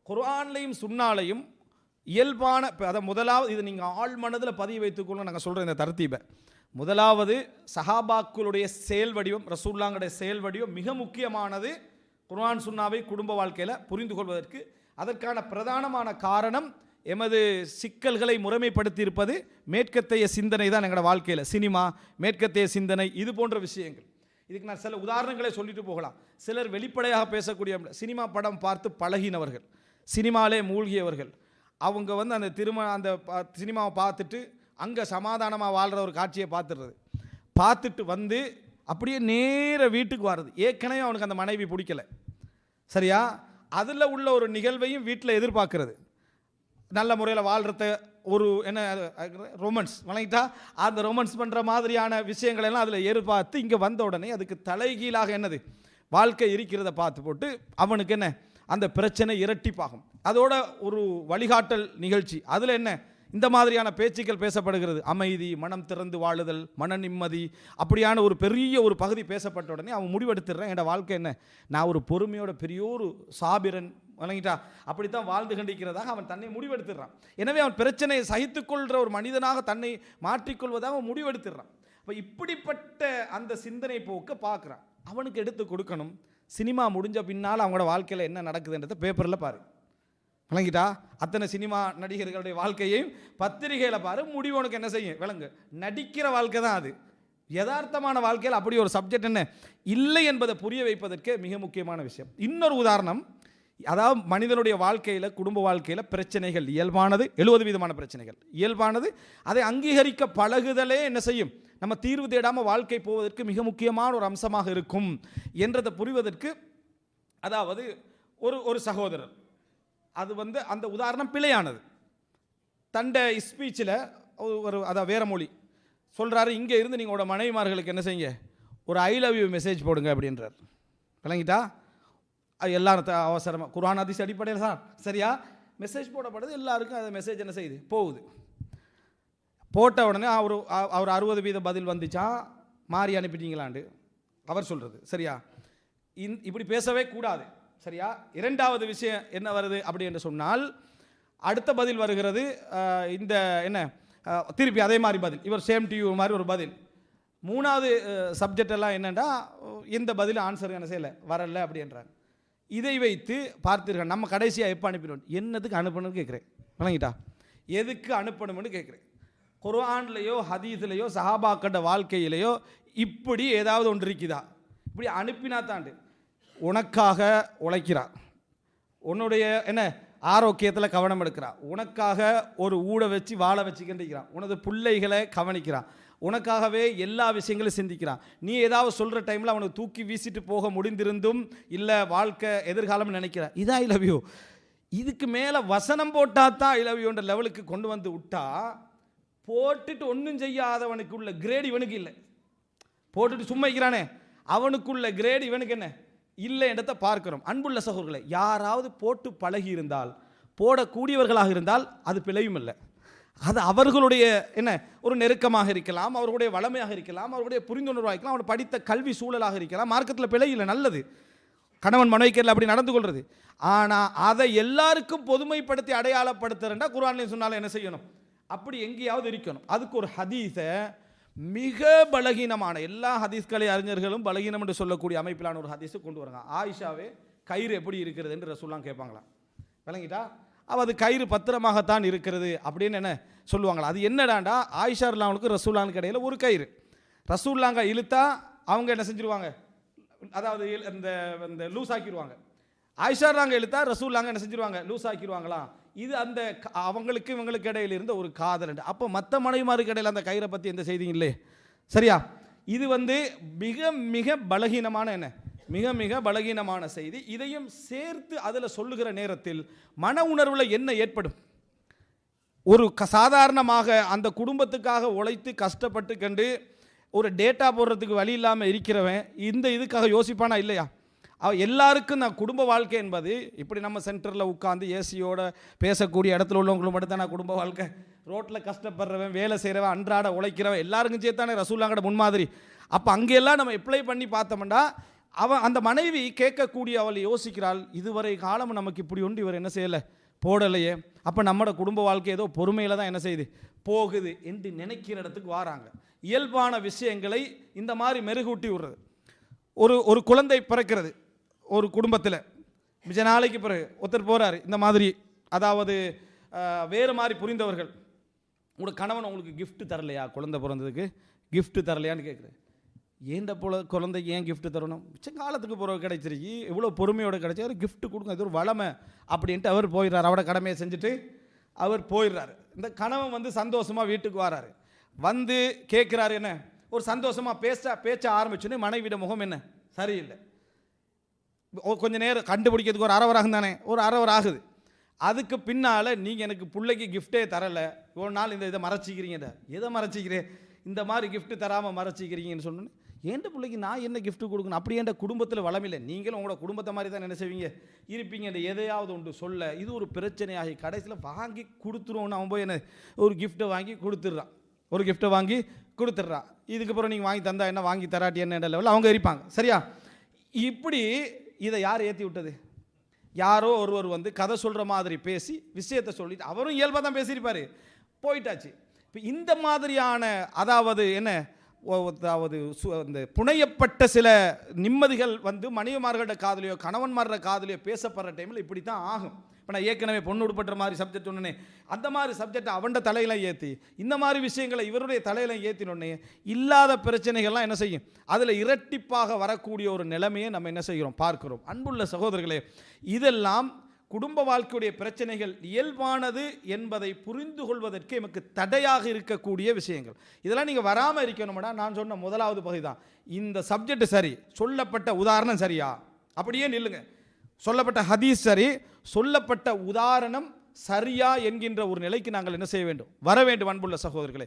குர்ஆன்லையும் சுன்னாலையும் இயல்பான அதை முதலாவது இது நீங்கள் ஆள் மனதில் பதிய வைத்துக்கொள்ள நாங்கள் சொல்கிற இந்த தர்த்தீபை. முதலாவது சஹாபாக்களுடைய செயல் வடிவம், ரசூலுல்லாஹ்வுடைய செயல் வடிவம் மிக முக்கியமானது. குர்ஆன் சுன்னாவை குடும்ப வாழ்க்கையில் புரிந்து கொள்வதற்கு அதற்கான பிரதானமான காரணம் எமது சிக்கல்களை முறைமைப்படுத்தி இருப்பது மேற்கத்தைய சிந்தனை தான். எங்களோட வாழ்க்கையில் சினிமா, மேற்கத்தைய சிந்தனை, இது போன்ற விஷயங்கள். இதுக்கு நான் சில உதாரணங்களை சொல்லிட்டு போகலாம். சிலர் வெளிப்படையாக பேசக்கூடிய சினிமா படம் பார்த்து பழகினவர்கள், சினிமாலே மூழ்கியவர்கள், அவங்க அந்த அந்த சினிமாவை பார்த்துட்டு அங்கே சமாதானமாக வாழ்கிற ஒரு காட்சியை பார்த்துட்டு அப்படியே நேர வீட்டுக்கு வர்றது. ஏற்கனவே அவனுக்கு அந்த மனைவி பிடிக்கலை, சரியா? அதில் உள்ள ஒரு நிகழ்வையும் வீட்டில் எதிர்பார்க்கறது, நல்ல முறையில் வாழ்கிறத, ஒரு என்ன ரொமான்ஸ் வணங்கிட்டா அந்த ரொமான்ஸ் பண்ணுற மாதிரியான விஷயங்கள் எல்லாம் அதில் எதிர்பார்த்து இங்கே வந்த உடனே அதுக்கு தலைகீழாக என்னது வாழ்க்கை இருக்கிறத பார்த்து போட்டு அவனுக்கு என்ன அந்த பிரச்சனை இரட்டிப்பாகும். அதோட ஒரு வழிகாட்டல் நிகழ்ச்சி, அதில் என்ன இந்த மாதிரியான பேச்சுக்கள் பேசப்படுகிறது. அமைதி, மனம் திறந்து வாழுதல், மன நிம்மதி, அப்படியான ஒரு பெரிய ஒரு பகுதி பேசப்பட்ட உடனே அவன் முடிவெடுத்துடுறான், என்னோட வாழ்க்கை என்ன, நான் ஒரு பொறுமையோட பெரிய ஒரு சாபிரன் வணங்கிட்டா அப்படித்தான் வாழ்ந்து கண்டிக்கிறதாக அவன் தன்னை முடிவெடுத்துடுறான். எனவே அவன் பிரச்சனையை சகித்துக்கொள்கிற ஒரு மனிதனாக தன்னை மாற்றிக்கொள்வதாக அவன் முடிவெடுத்துடுறான். அப்போ இப்படிப்பட்ட அந்த சிந்தனை போக்க பார்க்குறான். அவனுக்கு எடுத்து கொடுக்கணும். சினிமா முடிஞ்ச பின்னால் அவங்களோட வாழ்க்கையில் என்ன நடக்குதுன்றதை பேப்பரில் பாரு, விளங்கிட்டா? அத்தனை சினிமா நடிகர்களுடைய வாழ்க்கையையும் பத்திரிகையில் பாரு, முடிவு உனக்கு என்ன செய்யும் விளங்கு. நடிக்கிற வாழ்க்கை தான் அது. யதார்த்தமான வாழ்க்கையில் அப்படி ஒரு சப்ஜெக்ட் என்ன இல்லை என்பதை புரிய வைப்பதற்கு மிக முக்கியமான விஷயம். இன்னொரு உதாரணம், அதாவது மனிதனுடைய வாழ்க்கையில், குடும்ப வாழ்க்கையில் பிரச்சனைகள் இயல்பானது, 70% பிரச்சனைகள் இயல்பானது. அதை அங்கீகரிக்க பழகுதலே என்ன செய்யும், நம்ம தீர்வு தேடாமல் வாழ்க்கை போவதற்கு மிக முக்கியமான ஒரு அம்சமாக இருக்கும் என்றதை புரிவதற்கு, அதாவது ஒரு சகோதரர், அது அந்த உதாரணம் பிழையானது. தண்டை ஸ்பீச்சில் அதாவது வேற மொழி சொல்கிறாரு, இங்கே இருந்து நீங்களோட மனைவிமார்களுக்கு என்ன செய்யுங்க, ஒரு ஐ லவ் யூ மெசேஜ் போடுங்க அப்படின்றார். விளங்கிட்டா? எல்லாரும் அவசரமாக குர்ஆன் ஹதீஸ் அடிப்படையில் தான், சரியா? மெசேஜ் போடப்படுது, எல்லாருக்கும் அந்த மெசேஜ் என்ன செய்யுது, போகுது. போட்ட உடனே அவர் 60% பதில் வந்துச்சா, மாறி அனுப்பிட்டீங்களாண்டு அவர் சொல்கிறது, சரியா? இப்படி பேசவே கூடாது, சரியா? இரண்டாவது விஷயம் என்ன வருது அப்படி என்று சொன்னால், அடுத்த பதில் வருகிறது, இந்த என்ன திருப்பி அதே மாதிரி பதில், இவர் சேம் டு யூ மாதிரி ஒரு பதில். மூணாவது சப்ஜெக்ட் எல்லாம் என்னென்னா, இந்த பதில் ஆன்சர் என்ன செய்யலை, வரல அப்படின்றாங்க. இதை வைத்து பார்த்தீர்கள், நம்ம கடைசியாக எப்போ அனுப்பினோம், என்னதுக்கு அனுப்பணும்னு கேட்குறேன். வணங்கிட்டா? எதுக்கு அனுப்பணும்னு கேட்குறேன். குர்ஆன்லையோ ஹதீஸ்லையோ சஹாபாக்கண்ட வாழ்க்கையிலையோ இப்படி ஏதாவது ஒன்று இருக்குதா? இப்படி அனுப்பினா தாண்டு உனக்காக உழைக்கிறான், உன்னுடைய என்ன ஆரோக்கியத்தில் கவனம் எடுக்கிறான், உனக்காக ஒரு ஊட வச்சு வாழ வச்சுக்கின்றான், உனது பிள்ளைகளை கவனிக்கிறான், உனக்காகவே எல்லா விஷயங்களும் சிந்திக்கிறான். நீ ஏதாவது சொல்கிற டைமில் அவனுக்கு தூக்கி வீசிட்டு போக முடிந்திருந்தும் இல்லை, வாழ்க்கை எதிர்காலம் நினைக்கிறான், இதான் ஐ லவ் யூ. இதுக்கு மேலே வசனம் போட்டால் தான் ஐ லவ் யூன்ற லெவலுக்கு கொண்டு வந்து விட்டா, போட்டுட்டு ஒன்றும் செய்யாதவனுக்கு உள்ள கிரேட் இவனுக்கு இல்லை, போட்டுட்டு சும்மா வைக்கிறானே அவனுக்குள்ள கிரேட் இவனுக்கு என்ன இல்லை என்றதை பார்க்கிறோம். அன்புள்ள சகோதரர்களே, யாராவது போட்டு பழகி இருந்தால், போடக்கூடியவர்களாக இருந்தால் அது பிழையும் இல்லை. அது அவர்களுடைய என்ன ஒரு நெருக்கமாக இருக்கலாம், அவர்களுடைய வளமையாக இருக்கலாம், அவர்களுடைய புரிந்துணர்வாக இருக்கலாம், அவர் படித்த கல்வி சூழலாக இருக்கலாம், மார்க்கத்தில் பிழை இல்லை, நல்லது. கணவன் மனைவிக்கெல்லாம் அப்படி நடந்து கொள்வது. ஆனால் அதை எல்லாருக்கும் பொதுமைப்படுத்தி அடையாளப்படுத்துறா குர்ஆன்லையும் சொன்னாலும் என்ன செய்யணும், அப்படி எங்கேயாவது இருக்கணும். அதுக்கு ஒரு ஹதீஸை மிக பலகீனமான, எல்லா ஹதீஸ்களை அறிஞர்களும் பலகீனம் என்று சொல்லக்கூடிய அமைப்பிலான ஒரு ஹதீஸை கொண்டு வராங்க. ஆயிஷாவே கயிறு எப்படி இருக்கிறது என்று ரசூலுல்லாஹ் கேட்பாங்களாம். விளங்கிட்டா? அது கயிறு பத்திரமாகத்தான் இருக்கிறது அப்படின்னு என்ன சொல்லுவாங்களா? அது என்னடாண்டா, ஆயிஷா ரலியல்லாஹு ரசூலுல்லாஹ்வுக்கு இடையில ஒரு கயிறு, ரசூலுல்லாஹ் இழுத்தா அவங்க என்ன செஞ்சிருவாங்க, அதாவது இந்த லூஸ் ஆக்கிடுவாங்க. ஆயிஷா ரலியல்லாஹு இழுத்தா ரசூலுல்லாஹ் என்ன செஞ்சிருவாங்க, லூஸ் ஆக்கிடுவாங்களா? இது அந்த அவங்களுக்கு இவங்களுக்கு இடையில இருந்த ஒரு காதல். அப்போ மற்ற மனைவிமாருக்கு இடையில அந்த கயிறை பற்றி எந்த செய்தியும் இல்லை, சரியா? இது மிக மிக பலகீனமான என்ன, மிக மிக பலகீனமான செய்தி. இதையும் சேர்த்து அதில் சொல்லுகிற நேரத்தில் மன உணர்வில் என்ன ஏற்படும்? ஒரு சாதாரணமாக அந்த குடும்பத்துக்காக உழைத்து கஷ்டப்பட்டு கண்டு ஒரு டேட்டா போடுறதுக்கு வழி இல்லாமல் இருக்கிறவன் இந்த இதுக்காக யோசிப்பானா இல்லையா? எல்லாருக்கும் நான் குடும்ப வாழ்க்கை என்பது இப்படி நம்ம சென்டரில் உட்காந்து ஏசியோட பேசக்கூடிய இடத்துல உள்ளவங்களும் மட்டும் நான் குடும்ப வாழ்க்கை, ரோட்டில் கஷ்டப்படுறவன், வேலை செய்கிறவன், அன்றாட உழைக்கிறவன் எல்லாருக்கும் சேர்த்தானே ரசூலுல்லாஹ்வோட முன்மாதிரி. அப்போ அங்கெல்லாம் நம்ம அப்ளை பண்ணி பார்த்தோம்னா அந்த மனைவி கேட்கக்கூடிய அவள் யோசிக்கிறாள், இதுவரை காலம் நமக்கு இப்படி ஒன்று இவர் என்ன செய்யலை, போடலையே, அப்போ நம்மளோட குடும்ப வாழ்க்கை ஏதோ பொறுமையில் தான் என்ன செய்யுது போகுது என்று நினைக்கிற இடத்துக்கு வராங்க. இயல்பான விஷயங்களை இந்த மாதிரி மெருகூட்டி விடுறது. ஒரு குழந்தை பிறக்கிறது ஒரு குடும்பத்தில், மிச்ச நாளைக்கு பிறகு ஒருத்தர் போகிறாரு இந்த மாதிரி, அதாவது வேறு மாதிரி புரிந்தவர்கள், உங்களோட கணவன் உங்களுக்கு gift தரலையா, குழந்தை பிறந்ததுக்கு gift தரலையான்னு கேட்குறேன். ஏண்ட போல குழந்தைக்கு ஏன் gift தரணும், மிச்ச காலத்துக்கு பிறகு கிடைச்சிருக்கு, இவ்வளோ பொறுமையோடு கிடைச்சி அவர் gift கொடுங்க, இது ஒரு வளமை அப்படின்ட்டு அவர் போயிடுறார். அவரோட கடமையை செஞ்சுட்டு அவர் போயிடுறாரு. இந்த கணவன் வந்து சந்தோஷமாக வீட்டுக்கு வராரு, வந்து கேட்குறாரு என்ன, ஒரு சந்தோஷமாக பேச்ச ஆரம்பிச்சுன்னு மனைவிட முகம் என்ன சரியில்லை. கொஞ்ச நேரம் கண்டுபிடிக்கிறதுக்கு ஒரு அரவராகும் தானே, ஒரு அரவர் ஆகுது. அதுக்கு பின்னால் நீங்கள் எனக்கு பிள்ளைக்கு கிஃப்டே தரலை, ஒரு நாள் இதை மறைச்சிக்கிறீங்க, எதை மறைச்சிக்கிறேன், இந்த மாதிரி gift தராமல் மறைச்சிக்கிறீங்கன்னு சொன்னோன்னு, ஏண்ட பிள்ளைக்கு நான் என்ன gift கொடுக்கணும், அப்படி என்ற குடும்பத்தில் வளமில்லை, நீங்களும் உங்களோட குடும்பத்தை மாதிரி தான் என்ன செய்வீங்க இருப்பீங்க, எதையாவது ஒன்று சொல்ல இது ஒரு பிரச்சனையாகி கடைசியில் வாங்கி கொடுத்துருவோன்னு அவன் போய் என்ன ஒரு கிஃப்ட்டை வாங்கி கொடுத்துட்றான், ஒரு கிஃப்ட்டை வாங்கி கொடுத்துட்றான். இதுக்கப்புறம் நீங்கள் வாங்கி தந்தா என்ன, வாங்கி தராட்டி என்ன லெவலில் அவங்க இருப்பாங்க. சரியா? இப்படி இதை யார் ஏற்றி விட்டது, யாரோ ஒருவர் வந்து கதை சொல்கிற மாதிரி பேசி விஷயத்தை சொல்லிட்டு அவரும் இயல்பாக தான் பேசியிருப்பார், போயிட்டாச்சு. இப்போ இந்த மாதிரியான அதாவது என்ன, அதாவது இந்த புனையப்பட்ட சில நிம்மதிகள் வந்து மனைவிமார்களோட காதலியோ கணவன்மாரோட காதலியோ பேசப்படுற டைமில் இப்படி தான் ஆகும். இப்போ நான் ஏற்கனவே பொண்ணு உட்பட்ட மாதிரி சப்ஜெக்ட் ஒன்றுனே, அந்த மாதிரி சப்ஜெக்டை அவன்ட தலையில ஏற்றி இந்த மாதிரி விஷயங்களை இவருடைய தலையில ஏற்றினோடனே இல்லாத பிரச்சனைகள்லாம் என்ன செய்யும், அதில் இரட்டிப்பாக வரக்கூடிய ஒரு நிலைமையை நம்ம என்ன செய்கிறோம் பார்க்கிறோம். அன்புள்ள சகோதரர்களே, இதெல்லாம் குடும்ப வாழ்க்கையுடைய பிரச்சனைகள் இயல்பானது என்பதை புரிந்து கொள்வதற்கு நமக்கு தடையாக இருக்கக்கூடிய விஷயங்கள். இதெல்லாம் நீங்கள் வராமல் இருக்கணும்னா நான் சொன்ன முதலாவது பகுதி தான். இந்த சப்ஜெக்ட் சரி, சொல்லப்பட்ட உதாரணம் சரியா, அப்படியே நில்லுங்க. சொல்லப்பட்ட ஹதீஸ் சரி, சொல்லப்பட்ட உதாரணம் சரியா என்கின்ற ஒரு நிலைக்கு நாங்கள் என்ன செய்ய வேண்டும், வர வேண்டும். அன்புள்ள சகோதரர்களே,